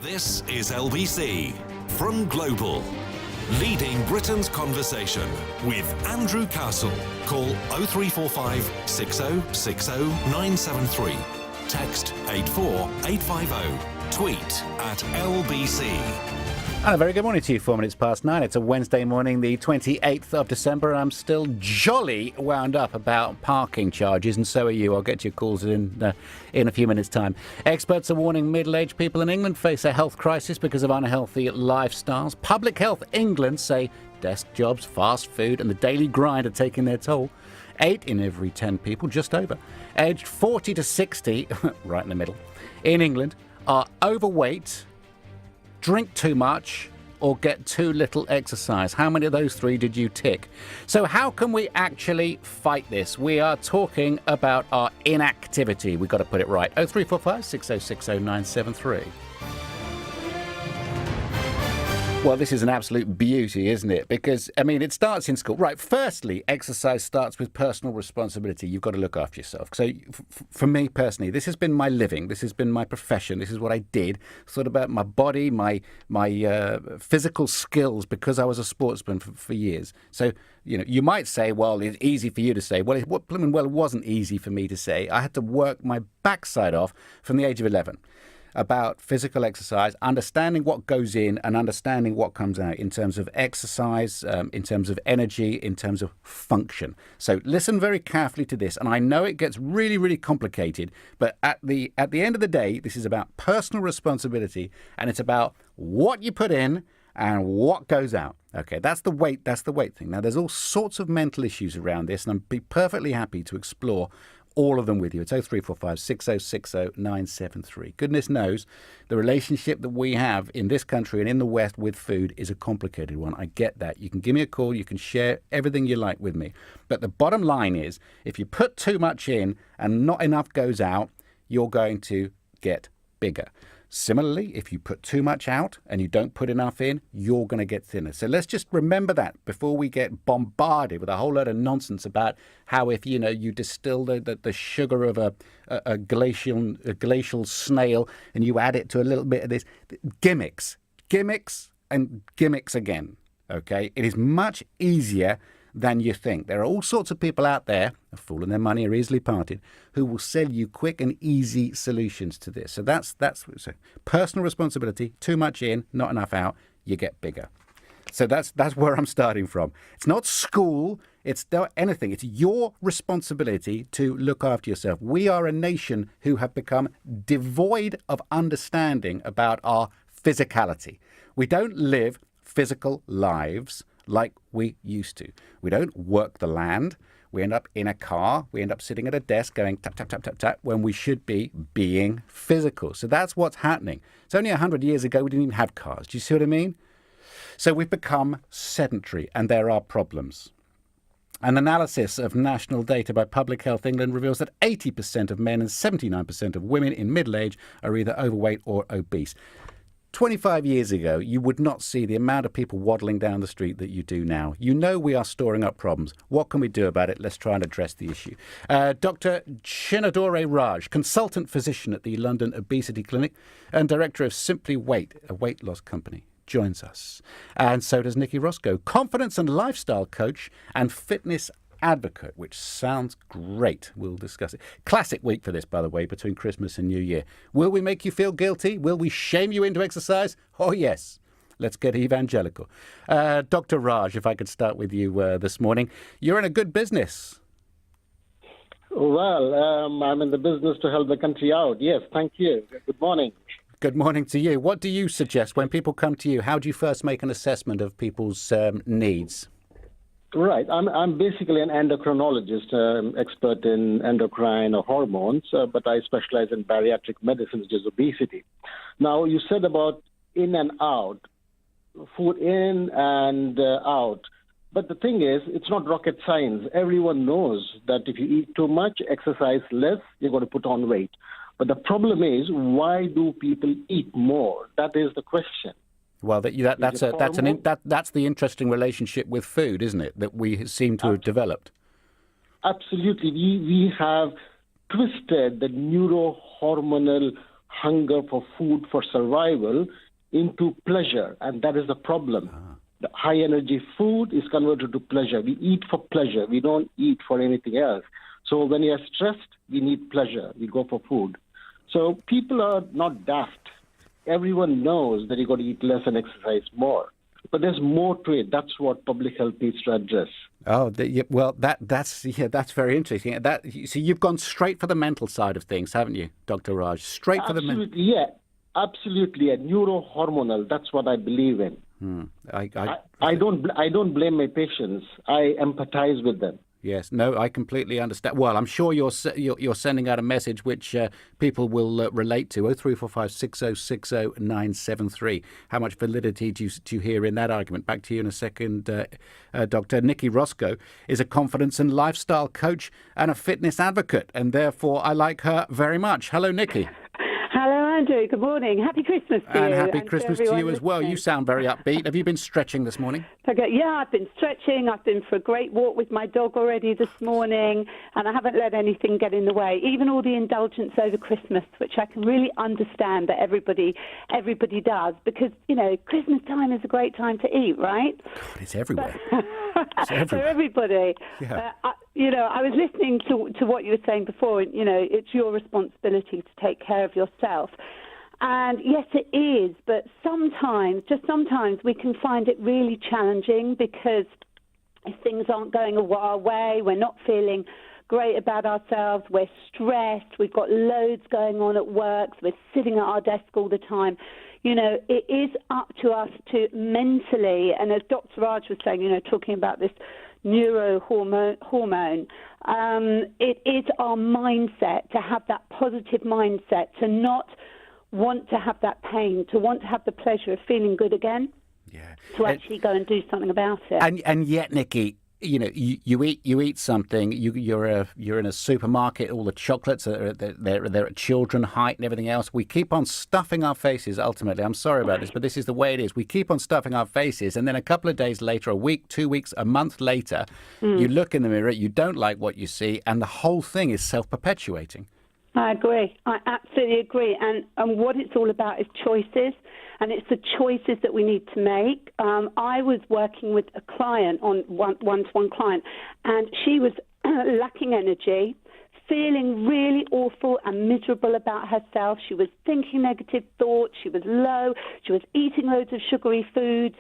This is LBC from Global, leading Britain's conversation with Andrew Castle. Call 0345 6060 973. Text 84850. Tweet at LBC. And a very good morning to you, 4 minutes past 9. It's a Wednesday morning, the 28th of December, and I'm still jolly wound up about parking charges, and so are you. I'll get your calls in a few minutes' time. Experts are warning middle-aged people in England face a health crisis because of unhealthy lifestyles. Public Health England say desk jobs, fast food and the daily grind are taking their toll. 8 in every 10 people, just over, aged 40 to 60, right in the middle, in England, are overweight, drink too much, or get too little exercise. How many of those three did you tick? So how can we actually fight this? We are talking about our inactivity. We've got to put it right. 0345 6060 973. Well, this is an absolute beauty, isn't it? Because, I mean, it starts in school. Right, firstly, exercise starts with personal responsibility. You've got to look after yourself. So, for me personally, this has been my living. This has been my profession. This is what I did. Thought about my body, my physical skills, because I was a sportsman for years. So, you know, you might say, well, it's easy for you to say. Well, it wasn't easy for me to say. I had to work my backside off from the age of 11. About physical exercise, understanding what goes in and understanding what comes out in terms of exercise, in terms of energy, in terms of function. So listen very carefully to this. And I know it gets really, really complicated, but at the end of the day, this is about personal responsibility, and it's about what you put in and what goes out. Okay, that's the weight thing. Now, there's all sorts of mental issues around this, and I'd be perfectly happy to explore all of them with you. It's 0345 6060 973. Goodness knows the relationship that we have in this country and in the West with food is a complicated one. I get that. You can give me a call. You can share everything you like with me. But the bottom line is, if you put too much in and not enough goes out, you're going to get bigger. Similarly, if you put too much out and you don't put enough in, you're going to get thinner. So let's just remember that before we get bombarded with a whole lot of nonsense about how if, you know, you distill the sugar of a glacial snail and you add it to a little bit of this. Gimmicks and gimmicks again. Okay, it is much easier than you think. There are all sorts of people out there, a fool and their money are easily parted, who will sell you quick and easy solutions to this. So that's so personal responsibility. Too much in, not enough out, you get bigger. So that's where I'm starting from. It's not school, it's not anything. It's your responsibility to look after yourself. We are a nation who have become devoid of understanding about our physicality. We don't live physical lives like we used to. We don't work the land. We end up in a car. We end up sitting at a desk going tap, tap, tap, tap, tap, when we should be being physical. So that's what's happening. It's only 100 years ago we didn't even have cars. Do you see what I mean? So we've become sedentary, and there are problems. An analysis of national data by Public Health England reveals that 80% of men and 79% of women in middle age are either overweight or obese. 25 years ago, you would not see the amount of people waddling down the street that you do now. You know we are storing up problems. What can we do about it? Let's try and address the issue. Dr. Chinadore Raj, consultant physician at the London Obesity Clinic and director of Simply Weight, a weight loss company, joins us. And so does Nicci Roscoe, confidence and lifestyle coach and fitness advocate, which sounds great. We'll discuss it. Classic week for this, by the way, between Christmas and New Year. Will we make you feel guilty? Will we shame you into exercise? Oh, yes. Let's get evangelical. Dr. Raj, if I could start with you this morning. You're in a good business. Well, I'm in the business to help the country out. Yes, thank you. Good morning. Good morning to you. What do you suggest when people come to you? How do you first make an assessment of people's needs? Right. I'm basically an endocrinologist, expert in endocrine or hormones, but I specialize in bariatric medicine, which is obesity. Now, you said about in and out, food in and out. But the thing is, it's not rocket science. Everyone knows that if you eat too much, exercise less, you're going to put on weight. But the problem is, why do people eat more? That is the question. Well, that's the interesting relationship with food, isn't it, that we seem to have developed? Absolutely. We have twisted the neurohormonal hunger for food for survival into pleasure, and that is the problem. The high energy food is converted to pleasure. We eat for pleasure. We don't eat for anything else. So when you are stressed, we need pleasure. We go for food. So people are not daft. Everyone knows that you got to eat less and exercise more. But there's more to it. That's what public health needs to address. Oh, that's very interesting. So you've gone straight for the mental side of things, haven't you, Dr. Raj? Straight for the mental. Yeah, absolutely. A neurohormonal. That's what I believe in. I don't blame my patients. I empathize with them. Yes, no, I completely understand. Well, I'm sure you're sending out a message which people will relate to. 0345 6060 973. How much validity do you hear in that argument? Back to you in a second, Dr. Nicci Roscoe is a confidence and lifestyle coach and a fitness advocate, and therefore I like her very much. Hello, Nicci. Hello, Andrew. Good morning. Happy Christmas to you. And happy Christmas to you as well. You sound very upbeat. Have you been stretching this morning? Okay, yeah, I've been stretching. I've been for a great walk with my dog already this morning, and I haven't let anything get in the way, even all the indulgence over Christmas, which I can really understand that everybody does, because, Christmas time is a great time to eat, right? God, it's everywhere. It's everywhere. For everybody. Yeah. I was listening to what you were saying before. It's your responsibility to take care of yourself. And yes, it is. But sometimes we can find it really challenging because if things aren't going our way, we're not feeling great about ourselves, we're stressed, we've got loads going on at work, so we're sitting at our desk all the time. It is up to us to mentally, and as Dr. Raj was saying, talking about this neurohormone, it is our mindset to have that positive mindset, to not want to have that pain, to want to have the pleasure of feeling good again, to actually go and do something about it. And yet, Nicci, you eat something. You're in a supermarket. All the chocolates they're at children height and everything else. We keep on stuffing our faces. Ultimately, I'm sorry about this, but this is the way it is. We keep on stuffing our faces, and then a couple of days later, a week, 2 weeks, a month later, you look in the mirror. You don't like what you see, and the whole thing is self-perpetuating. I agree. I absolutely agree. And what it's all about is choices, and it's the choices that we need to make. I was working with a client, on one-to-one client, and she was lacking energy, feeling really awful and miserable about herself. She was thinking negative thoughts. She was low. She was eating loads of sugary foods.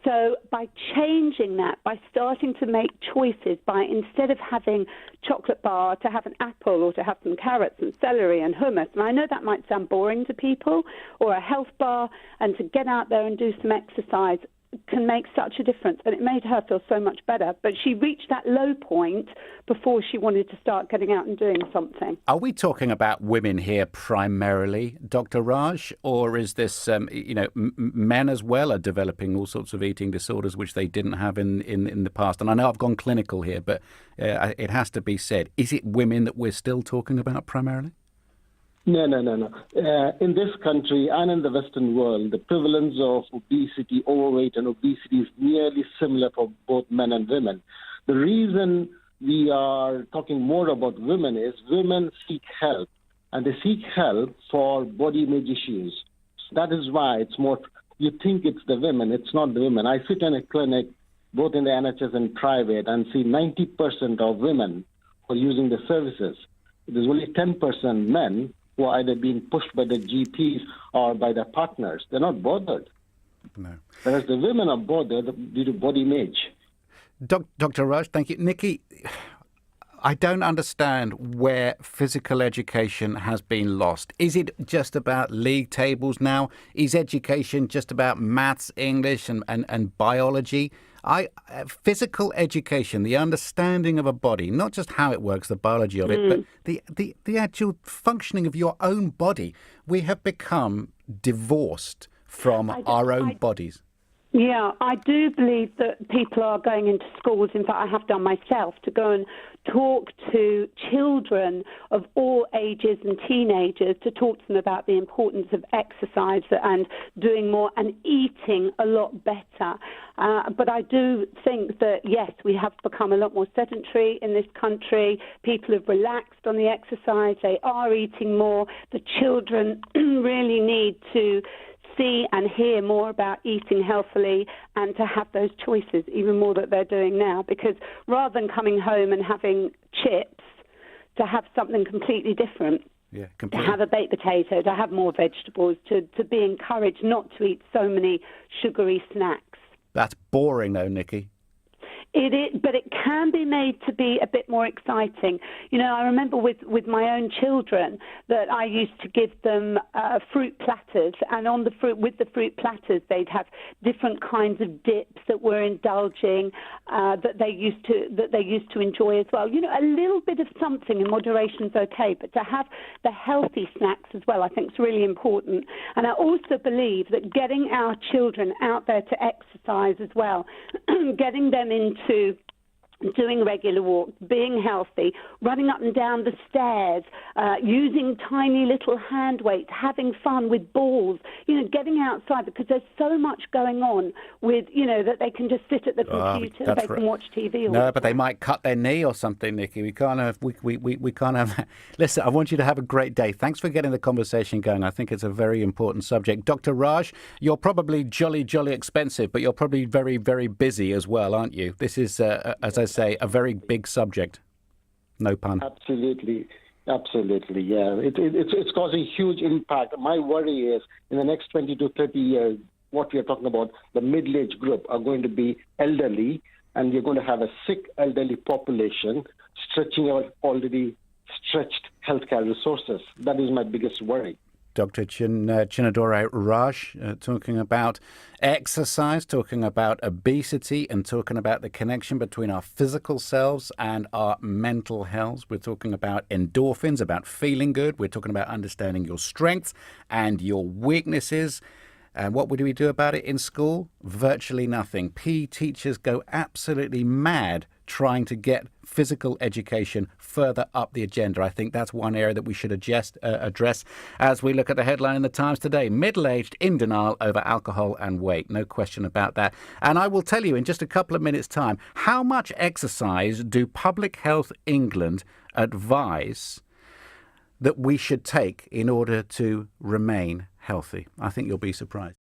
So by changing that, by starting to make choices, by instead of having chocolate bar, to have an apple or to have some carrots and celery and hummus, and I know that might sound boring to people, or a health bar, and to get out there and do some exercise can make such a difference. And it made her feel so much better. But she reached that low point before she wanted to start getting out and doing something. Are we talking about women here primarily, Dr. Raj? Or is this, men as well are developing all sorts of eating disorders which they didn't have in the past? And I know I've gone clinical here, but it has to be said. Is it women that we're still talking about primarily? No. In this country and in the Western world, the prevalence of obesity, overweight, and obesity is nearly similar for both men and women. The reason we are talking more about women is women seek help, and they seek help for body image issues. So that is why it's more, you think it's the women, it's not the women. I sit in a clinic, both in the NHS and private, and see 90% of women who are using the services. There's only 10% men who are either being pushed by the GPs or by their partners. They're not bothered. No. Whereas the women are bothered due to body image. Dr. Raj, thank you. Nicci, I don't understand where physical education has been lost. Is it just about league tables now? Is education just about maths, English and biology? Physical education, the understanding of a body, not just how it works, the biology of it, but the actual functioning of your own body. We have become divorced from our own bodies. Yeah, I do believe that people are going into schools, in fact I have done myself, to go and talk to children of all ages and teenagers, to talk to them about the importance of exercise and doing more and eating a lot better. But I do think that, yes, we have become a lot more sedentary in this country. People have relaxed on the exercise. They are eating more. The children really need to see and hear more about eating healthily and to have those choices even more that they're doing now, because rather than coming home and having chips, to have something completely different. Yeah, to completely. have a baked potato, to have more vegetables, to be encouraged not to eat so many sugary snacks. That's boring though, Nicci. It is, but it can be made to be a bit more exciting. You know, I remember with my own children that I used to give them fruit platters, and on the with the fruit platters, they'd have different kinds of dips that were indulging, that they used to enjoy as well. You know, a little bit of something in moderation is okay, but to have the healthy snacks as well, I think is really important. And I also believe that getting our children out there to exercise as well, getting them into doing regular walks, being healthy, running up and down the stairs, using tiny little hand weights, having fun with balls, you know, getting outside, because there's so much going on with, you know, that they can just sit at the computer, they can watch TV all No, but they might cut their knee or something, Nicci. We can't have we can't have that. Listen, I want you to have a great day. Thanks for getting the conversation going. I think it's a very important subject. Dr. Raj, you're probably jolly expensive, but you're probably very, very busy as well, aren't you? This is, as I say, a very big subject. No pun. Absolutely, yeah. It's causing huge impact. My worry is in the next 20 to 30 years, what we are talking about, the middle-age group are going to be elderly, and you're going to have a sick elderly population stretching out already stretched healthcare resources. That is my biggest worry. Dr. Chinadore Raj, talking about exercise, talking about obesity, and talking about the connection between our physical selves and our mental health. We're talking about endorphins, about feeling good. We're talking about understanding your strengths and your weaknesses. And what would we do about it in school? Virtually nothing. PE teachers go absolutely mad trying to get physical education further up the agenda. I think that's one area that we should address as we look at the headline in the Times today. Middle-aged in denial over alcohol and weight. No question about that. And I will tell you in just a couple of minutes' time, how much exercise do Public Health England advise that we should take in order to remain healthy? I think you'll be surprised.